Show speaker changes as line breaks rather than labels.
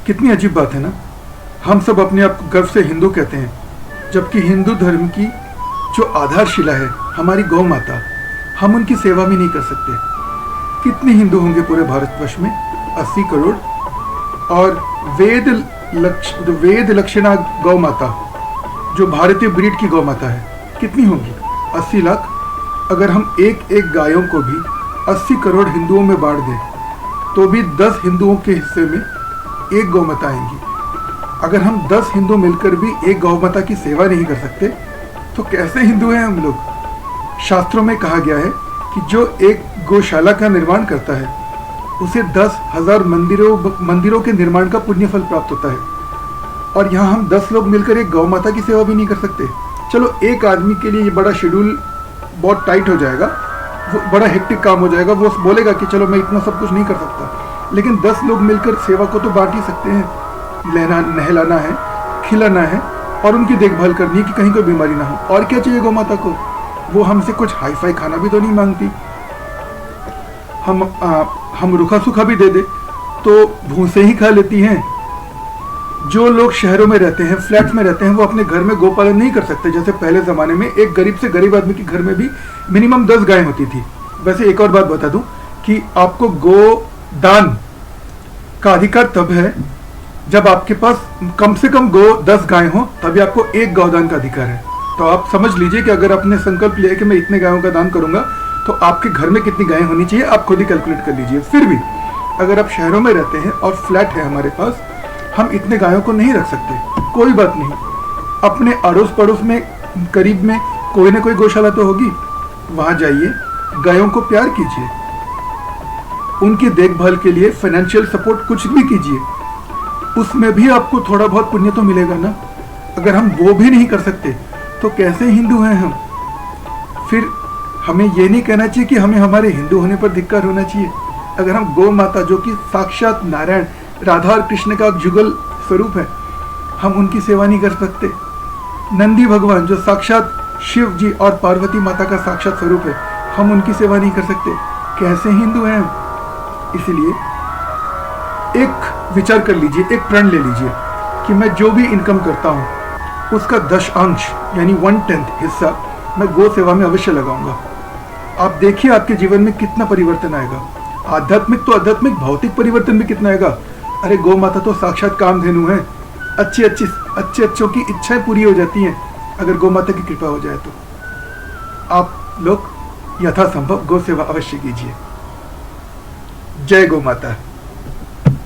कितनी अजीब बात है ना। हम सब अपने आप को गर्व से हिंदू कहते हैं, जबकि हिंदू धर्म की जो आधारशिला है हमारी गौ माता, हम उनकी सेवा भी नहीं कर सकते। कितने हिंदू होंगे पूरे भारतवर्ष में? 80 करोड़। और वेद लक्षणा गौ माता जो भारतीय ब्रीड की गौ माता है कितनी होंगी? 80 लाख। अगर हम एक एक गायों को भी 80 करोड़ हिंदुओं में बांट दें तो भी 10 हिंदुओं के हिस्से में एक गौ माता आएंगी। अगर हम 10 हिंदू मिलकर भी एक गौ माता की सेवा नहीं कर सकते तो कैसे हिंदू हैं हम लोग? शास्त्रों में कहा गया है कि जो एक गौशाला का निर्माण करता है उसे 10,000 मंदिरों के निर्माण का पुण्य फल प्राप्त होता है। और यहाँ हम 10 लोग मिलकर एक गौ माता की सेवा भी नहीं कर सकते। चलो एक आदमी के लिए ये बड़ा शेड्यूल बहुत टाइट हो जाएगा, वो बड़ा हेक्टिक काम हो जाएगा, वो बोलेगा कि चलो मैं इतना सब कुछ नहीं कर सकता। लेकिन 10 लोग मिलकर सेवा को तो बांट ही सकते हैं। नहलाना है, खिलाना है और उनकी देखभाल करनी है कि कहीं कोई बीमारी ना हो। और क्या चाहिए गौ माता को? वो हमसे कुछ हाई फाई खाना भी तो नहीं मांगती। हम रूखा सूखा भी दे दे तो भूसे ही खा लेती हैं। जो लोग शहरों में रहते हैं, फ्लैट्स में रहते हैं, वो अपने घर में गोपालन नहीं कर सकते। जैसे पहले ज़माने में एक गरीब से गरीब आदमी के घर में भी मिनिमम 10 गायें होती थी। वैसे एक और बात बता दूं कि आपको गोदान का अधिकार तब है जब आपके पास कम से कम 10 गायें हो, तभी आपको एक गौदान का अधिकार है। तो आप समझ लीजिए कि अगर आपने संकल्प लिया कि मैं इतने गायों का दान करूंगा तो आपके घर में कितनी गायें होनी चाहिए आप खुद ही कैलकुलेट कर लीजिए। फिर भी अगर आप शहरों में रहते हैं और फ्लैट है हमारे पास, हम इतने गायों को नहीं रख सकते। कोई बात नहीं, अपने अड़ोस पड़ोस में करीब में कोई ना कोई गौशाला तो होगी, वहां जाइए, गायों को प्यार कीजिए, उनकी देखभाल के लिए फाइनेंशियल सपोर्ट कुछ भी कीजिए, उसमें भी आपको थोड़ा बहुत पुण्य तो मिलेगा ना। अगर हम वो भी नहीं कर सकते तो कैसे हिंदू हैं हम? फिर हमें ये नहीं कहना चाहिए कि हमें हमारे हिंदू होने पर धिक्कार होना चाहिए। अगर हम गौ माता जो कि साक्षात नारायण, राधा और कृष्ण का जुगल स्वरूप है, हम उनकी सेवा नहीं कर सकते। नंदी भगवान जो साक्षात शिव जी और पार्वती माता का साक्षात स्वरूप है, हम उनकी सेवा नहीं कर सकते। कैसे हिंदू हैं हम? इसलिए एक विचार कर लीजिए, एक प्रण ले लीजिए कि मैं जो भी इनकम करता हूँ उसका 10% यानी 1/10 हिस्सा मैं गौ सेवा में अवश्य लगाऊंगा। आप देखिए आपके जीवन में कितना परिवर्तन आएगा। आध्यात्मिक तो आध्यात्मिक, भौतिक परिवर्तन भी कितना आएगा। अरे गौ माता तो साक्षात कामधेनु है। अच्छे की इच्छाएं पूरी हो जाती हैं अगर गौ माता की कृपा हो जाए तो। आप लोग यथासंभव गौ सेवा अवश्य कीजिए। जय गौ माता।